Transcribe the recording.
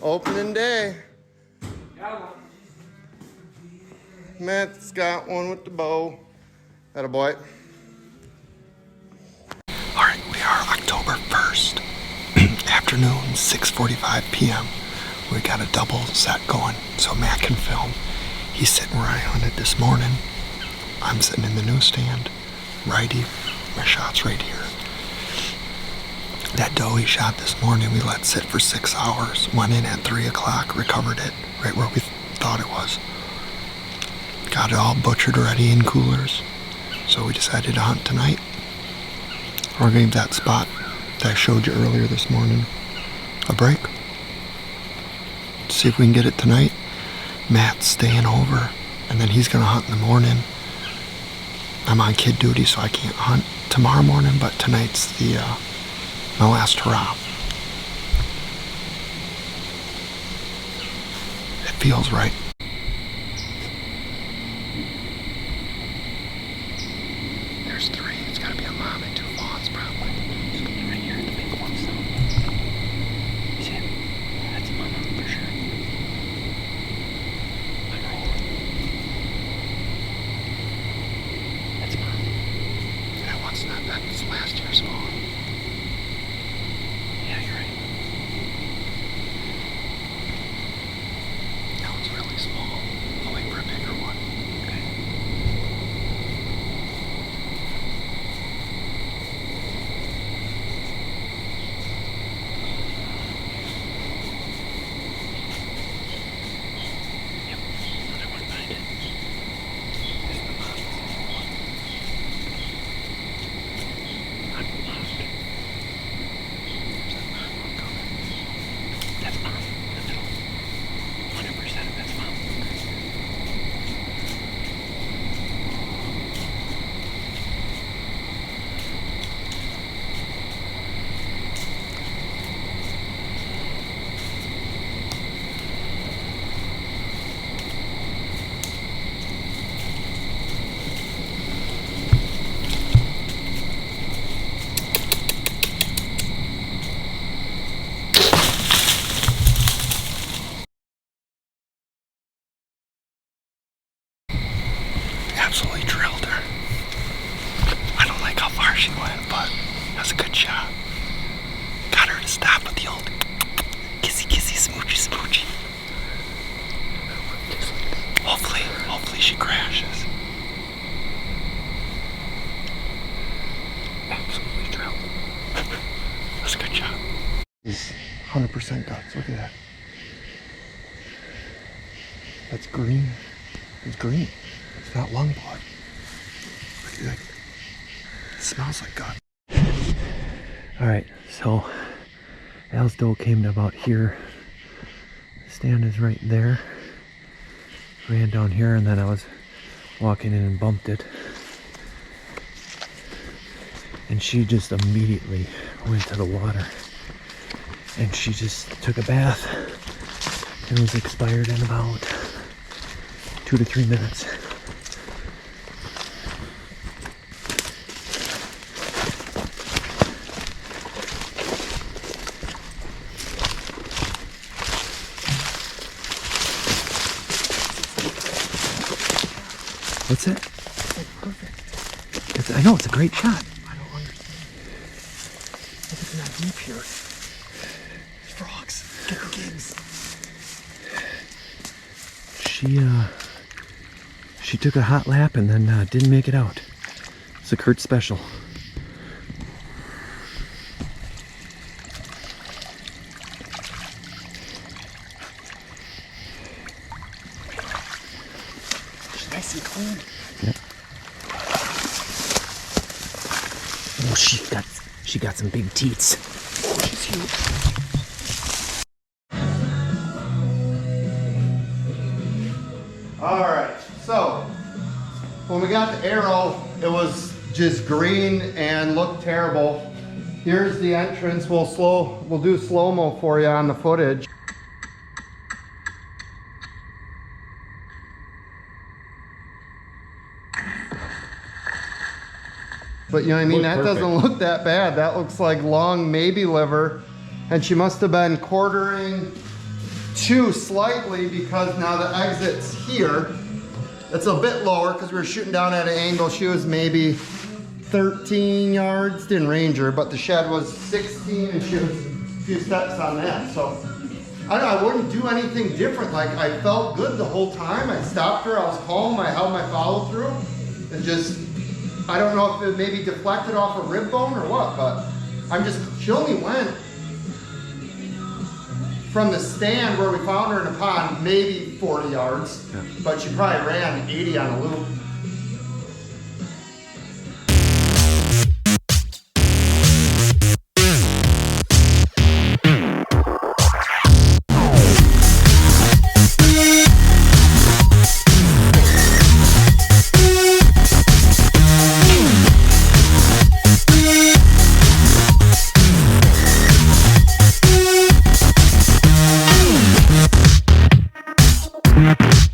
Opening day. Got one. Matt's got one with the bow. Atta boy. Alright, we are October 1st. Afternoon, 6:45 p.m. We got a double set going so Matt can film. He's sitting where I hunted this morning. I'm sitting in the newsstand. Righty, my shot's right here. That doe he shot this morning, we let sit for 6 hours. Went in at 3 o'clock, recovered it right where we thought it was. Got it all butchered ready in coolers. So we decided to hunt tonight. We're gonna give that spot that I showed you earlier this morning a break. See if we can get it tonight. Matt's staying over, and then he's gonna hunt in the morning. I'm on kid duty, so I can't hunt tomorrow morning, but tonight's the my last hurrah. It feels right. There's 3. It's gotta be a mom and 2 fawns, probably. Just looking right here at the big ones, though. You see it? That's a mama for sure. Look right here. That's a mom. That one's not, that's last year's fawn. Yeah, you're right. That one's really small. I'll wait for a bigger one. Okay. Yep, another one behind it. There's the mom. On the left. There's that third one coming. That's mom in the middle. 100% that's mom. Absolutely drilled her. I don't like how far she went, but that's a good shot. Got her to stop with the old kissy kissy smoochy smoochy. Hopefully she crashes. Absolutely drilled. That's a good shot. 100% ducks. Look at that. That's green. It's green. It's not lung blood. Look at that. It smells like gut. Alright, so Al's doe came to about here. Stand is right there. Ran down here and then I was walking in and bumped it. And she just immediately went to the water. And she just took a bath. It was expired in about 2 to 3 minutes. What's that? It's like perfect. I know, it's a great shot. I don't understand. If it's not deep here. Frogs. Get the gigs. She took a hot lap and then didn't make it out. It's a Kurt special. She's nice and clean. Yep. Oh, she got some big teats. Oh, she's huge. Alright, so when we got the arrow, it was just green and looked terrible. Here's the entrance. We'll do slow-mo for you on the footage. But you know what I mean? That doesn't look that bad. That looks like long maybe liver. And she must have been quartering two slightly because now the exit's here. It's a bit lower because we were shooting down at an angle. She was maybe 13 yards, didn't range her, but the shed was 16 and she was a few steps on that. So I wouldn't do anything different. Like, I felt good the whole time. I stopped her, I was calm, I held my follow through. And just, I don't know if it maybe deflected off a rib bone or what, but she only went from the stand where we found her in the pond, maybe 40 yards, but she probably ran 80 on a loop. Yeah.